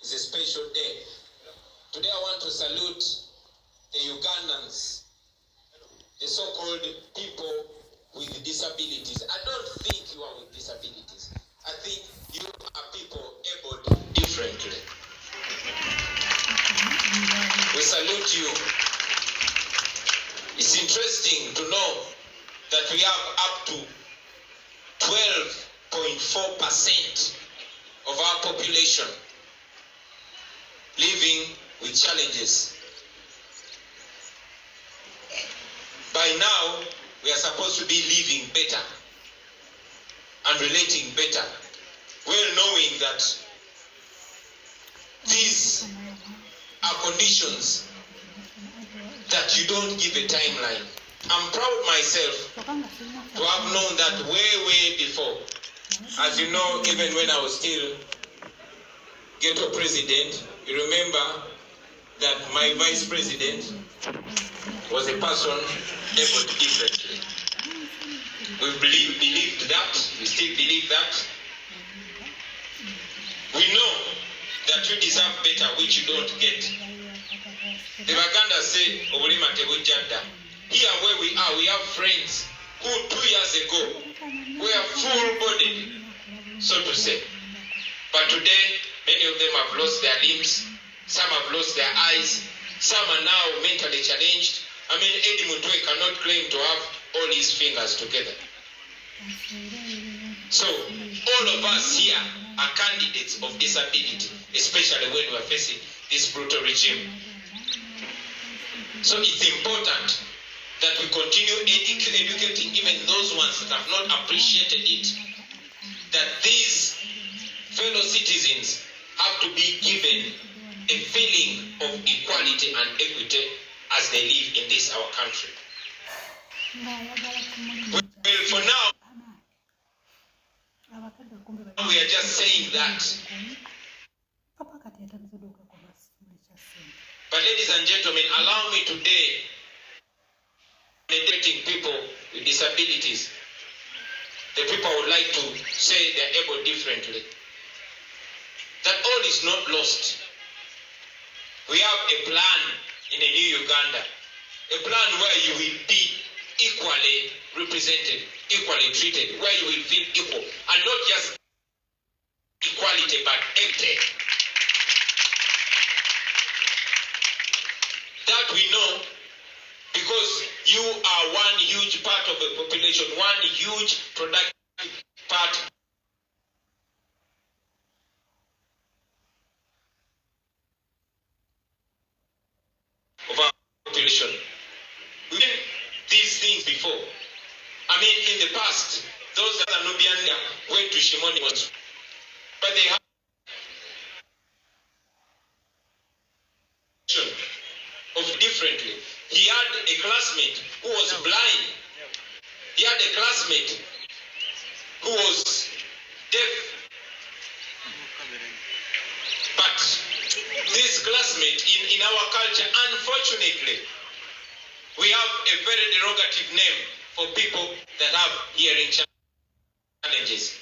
is a special day. Today I want to salute the Ugandans, the so-called people with disabilities. I don't think you are with disabilities. I think you are people able differently. We salute you. It's interesting to know that we have up to 12.4% of our population living with challenges. By now, we are supposed to be living better and relating better, well knowing that these are conditions that you don't give a timeline. I'm proud myself to have known that way before. As you know, even when I was still ghetto president, you remember that my vice president was a person able differently. We believed that, we still believe that. We know that you deserve better, which you don't get. The Baganda say, here where we are, we have friends who 2 years ago were full-bodied, so to say. But today, many of them have lost their limbs, some have lost their eyes, some are now mentally challenged. I mean, Eddie Mutwe cannot claim to have all his fingers together. So, all of us here are candidates of disability, especially when we are facing this brutal regime. So it's important that we continue educating even those ones that have not appreciated it, that these fellow citizens have to be given a feeling of equality and equity as they live in this our country. Well, for now, we are just saying that. But ladies and gentlemen, allow me today, educating people with disabilities, the people would like to say they're able differently, that all is not lost. We have a plan in a new Uganda, a plan where you will be equally represented, equally treated, where you will feel equal, and not just equality, but equity. That we know because you are one huge part of the population, one huge productive part of our population. We've seen these things before. I mean, in the past, those that are Nubian went to Shimoni, but they have of differently. He had a classmate who was blind. He had a classmate who was deaf. But this classmate in our culture, unfortunately, we have a very derogative name for people that have hearing challenges.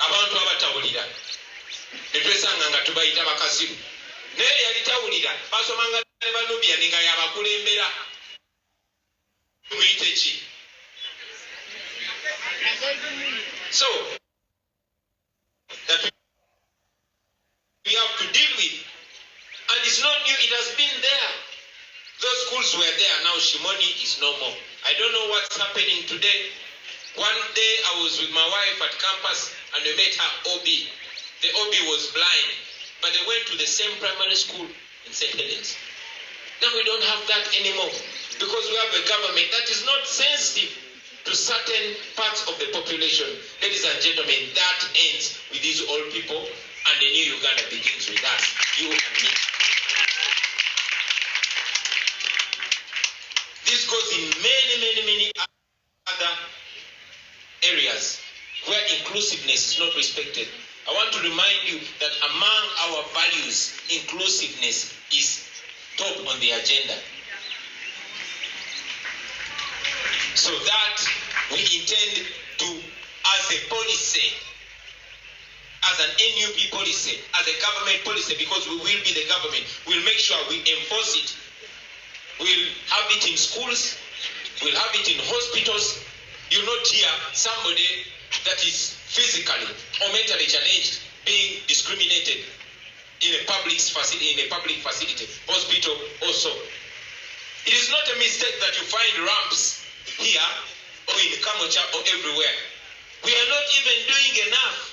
Abantu abatawulira netwesanga nga tubayita bakasiru naye yalitawulira basomanga ne Banubia nga yabakulembera muyite ki. So that we have to deal with, and it's not new, it has been there. Those schools were there, now Shimoni is no more. I don't know what's happening today. One day I was with my wife at campus and we met her OB. The OB was blind, but they went to the same primary school in St. Helens. Now we don't have that anymore because we have a government that is not sensitive to certain parts of the population. Ladies and gentlemen, that ends with these old people, and the new Uganda begins with us, you and me. This goes in many other areas where inclusiveness is not respected. I want to remind you that among our values, inclusiveness is top on the agenda. So that we intend to, as a policy, as an NUP policy, as a government policy, because we will be the government. We'll make sure we enforce it. We'll have it in schools. We'll have it in hospitals. You'll not hear somebody that is physically or mentally challenged being discriminated in a public facility, hospital also. It is not a mistake that you find ramps here or in Kamocha or everywhere. We are not even doing enough.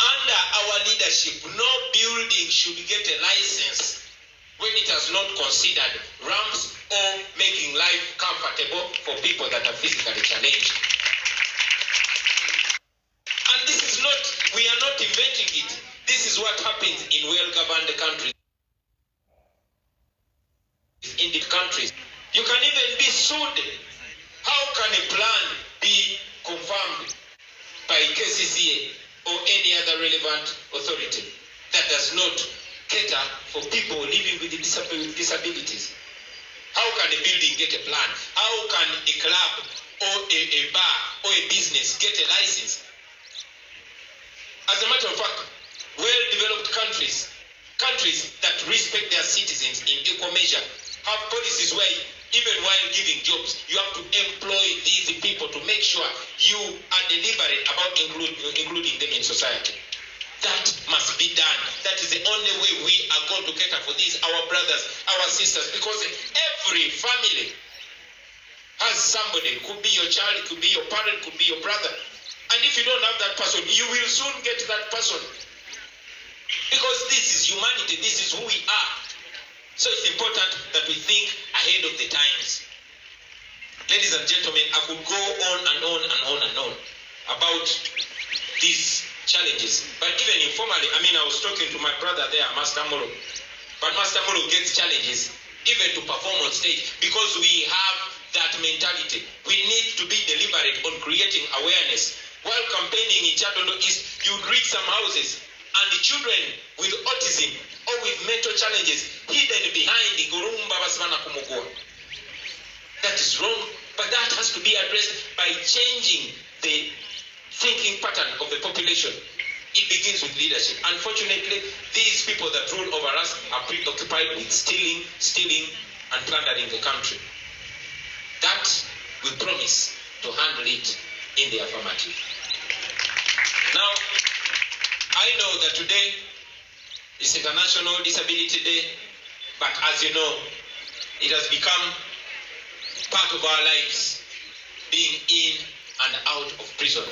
Under our leadership, no building should get a license when it has not considered ramps or making life comfortable for people that are physically challenged. And this is not, we are not inventing it. This is what happens in well-governed countries. In the countries, you can even be sued. How can a plan be confirmed by KCCA or any other relevant authority that does not cater for people living with disabilities? How can a building get a plan? How can a club or a bar or a business get a license? As a matter of fact, well-developed countries that respect their citizens in equal measure, have policies where even while giving jobs, you have to employ these people to make sure you are deliberate about including them in society. That must be done. That is the only way we are going to cater for these, our brothers, our sisters, because every family has somebody. Could be your child, could be your parent, could be your brother. And if you don't have that person, you will soon get that person. Because this is humanity, this is who we are. So it's important that we think ahead of the times. Ladies and gentlemen, I could go on and on and on and on about these challenges. But even informally, I was talking to my brother there, Master Molo. But Master Molo gets challenges even to perform on stage because we have that mentality. We need to be deliberate on creating awareness. While campaigning in Chadondo East, you reach some houses and the children with autism or with mental challenges hidden behind the Gurumba Basmana Kumugua. That is wrong, but that has to be addressed by changing the thinking pattern of the population. It begins with leadership. Unfortunately, these people that rule over us are preoccupied with stealing, and plundering the country. That we promise to handle it in the affirmative. Now, I know that today is International Disability Day, but as you know, it has become part of our lives, being in and out of prison.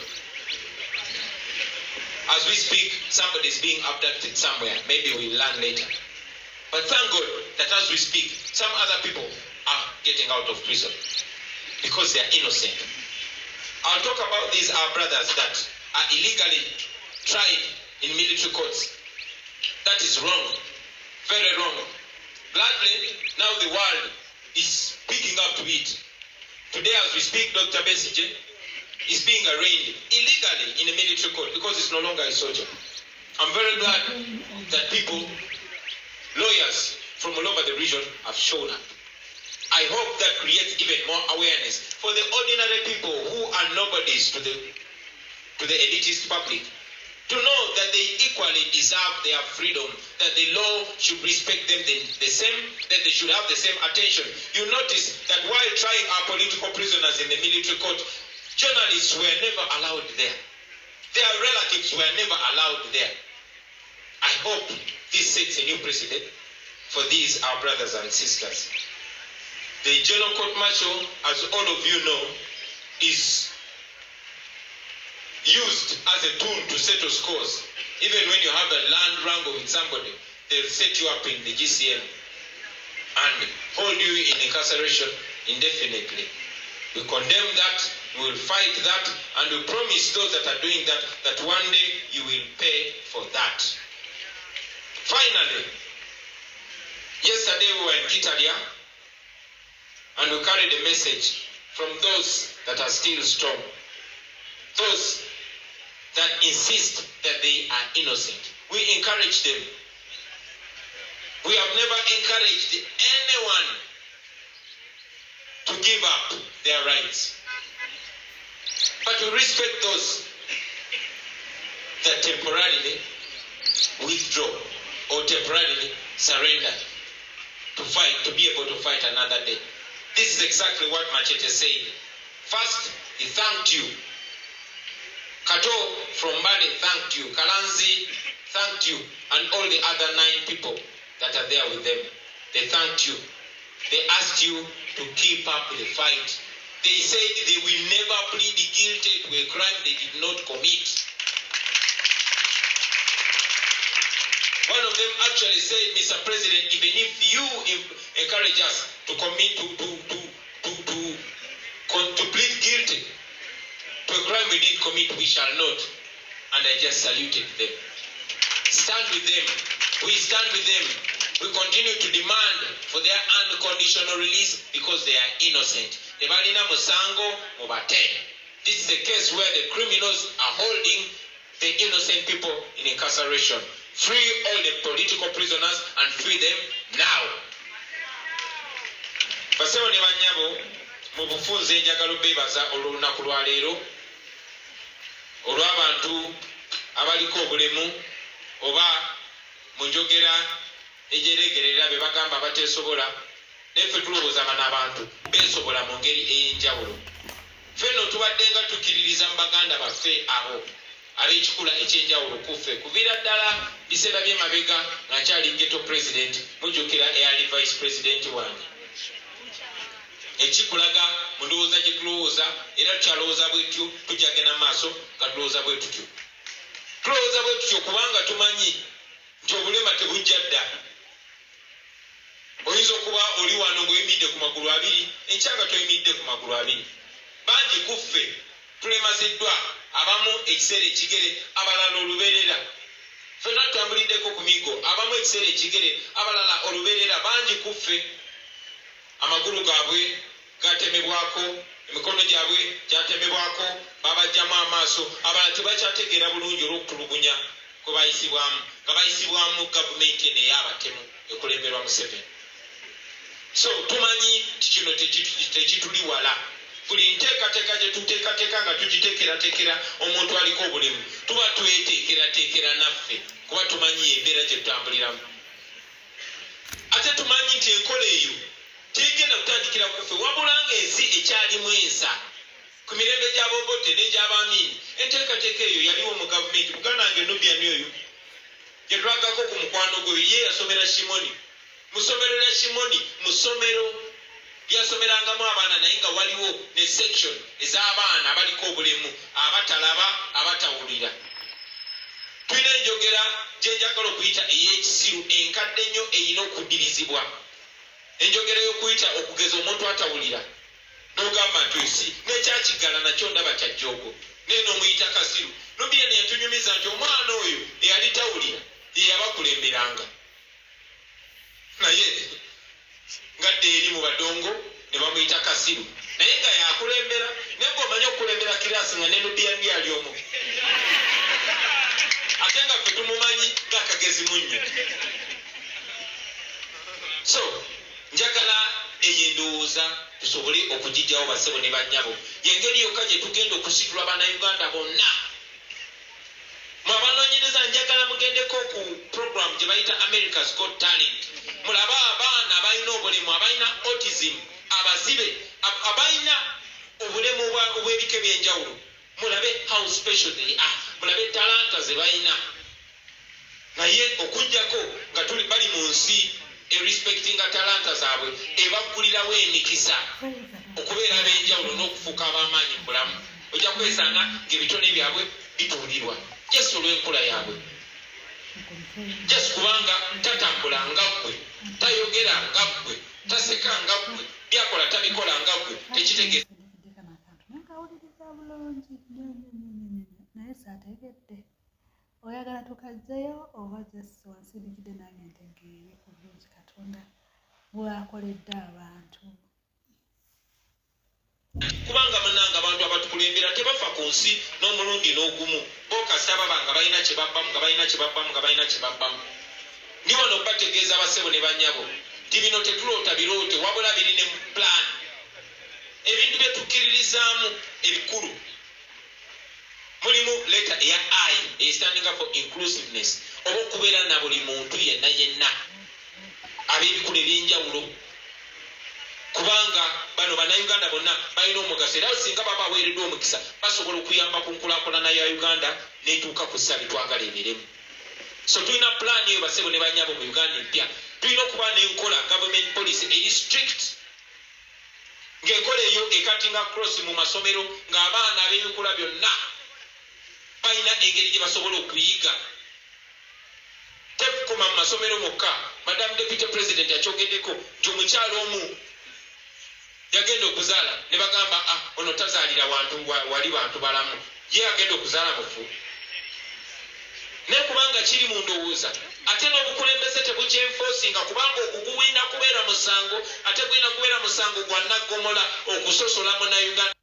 As we speak, somebody is being abducted somewhere. Maybe we'll learn later. But thank God that as we speak, some other people are getting out of prison because they are innocent. I'll talk about these our brothers that are illegally tried in military courts. That is wrong, very wrong. Gladly, now the world is picking up to it. Today as we speak, Dr. Besigye is being arraigned illegally in a military court because he's no longer a soldier. I'm very glad that people, lawyers from all over the region have shown up. I hope that creates even more awareness for the ordinary people who are nobodies to the elitist public, to know that they equally deserve their freedom, that the law should respect them the same, that they should have the same attention. You notice that while trying our political prisoners in the military court, journalists were never allowed there. Their relatives were never allowed there. I hope this sets a new precedent for these our brothers and sisters. The General Court Martial, as all of you know, is used as a tool to settle scores. Even when you have a land wrangle with somebody, they'll set you up in the GCM and hold you in incarceration indefinitely. We condemn that, we will fight that, and we promise those that are doing that, that one day you will pay for that. Finally, yesterday we were in Kitalia, and we carried a message from those that are still strong, those that insist that they are innocent. We encourage them. We have never encouraged anyone to give up their rights. But we respect those that temporarily withdraw or temporarily surrender to fight, to be able to fight another day. This is exactly what Machete said. First, he thanked you. Kato from Bali thanked you. Kalanzi thanked you. And all the other 9 people that are there with them, they thanked you. They asked you to keep up the fight. They said they will never plead guilty to a crime they did not commit. One of them actually said, Mr. President, even if you encourage us to commit to plead guilty to a crime we did commit, we shall not. And I just saluted them. Stand with them. We stand with them. We continue to demand for their unconditional release because they are innocent. This is a case where the criminals are holding the innocent people in incarceration. Free all the political prisoners and free them now. Basewo ne banyabo mu bufunze njagala bebaza olunaku lwa leero olw'abantu abaliko obulemu oba mu njogera ejeregerera be bagamba bateesobola neffe tulowooza bano abantu beesobola mu ngeri ey'enjawulo. Ffenno tubadde nga tukkiririza mu baganda baffe abo ab'ekikula ekyenjawulo kuffe kuviira ddala biseera by'emabega nga nkyali ghetto president mujjukira eyali vice president wange. Ekikulaga mu ndowooza gye tulowooza era tukyalowooza bwetyo tujjagenda mu maaso nga tulowooza bwe tutyo. Tulowooza bwe tutyo kubanga tumanyi nti obulema tebujja dda. Oyinza okuba oli wano ng'oyimidde ku magulu abiri enkyanga toyimidde ku magulu abiri. Bangi kuffe tulemaziddwa abamu ekiseera ekigere abalala olubeerera. Ffenna tutambuliddeko ku migo abamu ekiseera ekigere abalala olubeerera. Bangi kuffe amagulu gaabwe gatemebwako, emikono gyabwe gyatemebwako, babajjamu amaaso, abalala tebakyategeera bulungi olw'okutulugunya kwe bayisibwamu nga bayisibwamu gavumenti eno ey'abatemu ekulemberwa Museveni. So tumanyi nti kino tekituli wala. Buli nteekateeka gye tuteekateeka nga tugiteekerateekera omuntu aliko obulemu tuba tweteekerateekera naffe kuba tumanyi embeera gye tutambuliramu. Ate tumanyi nti enkola eyo tegenda kutandikira kuffe wabula ng'ensi ekyalimu ensa ku mirembe gy'Abobote n'egy'Abaamini. Enteekateeka eyo yaliwo mu gavumenti. Muganda wange Nubian oyo gye twagako ku mukwano gwe ye yasomera Shimoni. Mu ssomero lya Shimoni mu ssomero lyasomerangamu abaana naye nga waliwo ne section ez'abaana abaliko obulemu abatalaba abatawulira. Tulina enjogera gye njagala okuyita ey'ekisiru enkadde ennyo eyina okuddirizibwa. Enjogera y'okuyita okugeza omuntu atawulira n'ogamba nti osi n'ekyakigala nakyo ndaba kya jjogo naye n'omuyita kasiru. Nubian yatunyumiza nti omwana oyo eyali tawulira ye yabakulemberanga naye ngadde eri mu badongo ne bamuyita kasiru naye nga yakulembera naye ng'omanyi okukulembera kiraasi nga ne Nubian yali omu ate nga ffe tumumanyi ng'akagezi munnyo. So njagala eyo endowooza tusobole okugijjawo basebo ne bannyabo. Yengeri yokka gye tugenda okusitula bannayuganda bonna. Mu abanoonyereza njagala mugendeko ku program gye bayita America's Got Talent. Mulabe abaana abalina obulemu, abalina autism, abazibe, abalina obulemu obw'ebika ebyenjawulo. Mulabe how special they are. Mulabe talanta ze balina. Naye okujjako nga tuli bali mu nsi respectinga talanta zaabwe ebaggulirawo emikisa okubeera ab'enjawulo n'okufuuka ab'amaanyi mu bulamu. Ojja kwesanga ng'ebitone byabwe bituulirwa Yesu olw'enkola yaabwe. Yesu kubanga tatambula nga ggwe, tayogera nga ggwe, taseka nga ggwe, byakola tabikola nga ggwe, tekitegeeza. Naye saategedde oyagala tukajjayo oba just wansirijidde nange ntegeere ku bulungi Katonda bw'akoledde abantu. Kubanga munanga abantu abatukulembera tebafa ku nsi n'omulundi n'ogumu. Bokasa baba nga balina kye babbamu nga balina kye babbamu nga balina kye babbamu. Ndi wano okubategeeza basebo ne bannyabo nti bino tetuloota biroote wabula birine mu plan. Ebintu bye tukkiririzaamu ebikulu mulimu leeta eya I standing up for inclusiveness oba okubeera na buli muntu yenna ab'ebikulu ebyenjawulo kubanga bano bannayuganda bonna balina omugaso era singa baba aweereddwa omukisa basobola okuyamba ku nkulaakulana ya Uganda n'etuuka ku ssa bitwagala emiremu. So tulina pulaani eyo basebo ne banyabo mu Uganda empya tulina okuba n'enkola government policy eri strict ng'enkola eyo ekatinga cross mu masomero ng'abaana ab'ebikula byonna balina engeri gye basobola okuyiga tekukoma mu masomero mokka. Madam Deputy President yakyogeddeko nti omukyalo omu yagenda okuzaala ne bagamba ono tazaalira wantu wali bantu balamu ye agenda okuzaala mufu naye kubanga kiri mu ndowooza ate n'obukulembeze tebukyenfoosinga kubanga okuguwina kubeera musango ate gwina kubeera musango gwa naggomola okusosola munnayuganda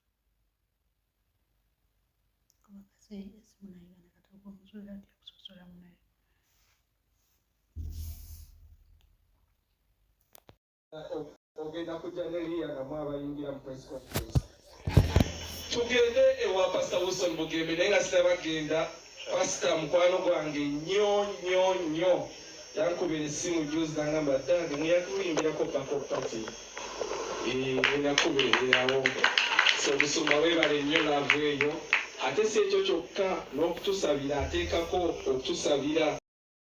ogenda kujja neliya nga mwabayingira mu press conference tugende ewa Pastor Wilson Bugembe naye nga sitabagenda Pastor mukwano gwange nnyo yankubira essimu juzi nangamba ddange muyakuyimbirako bako pati enakubeererawo so omusumba weebale nnyo laavu eyo ate si ekyo kyokka n'okutusabira ateekako okutusabira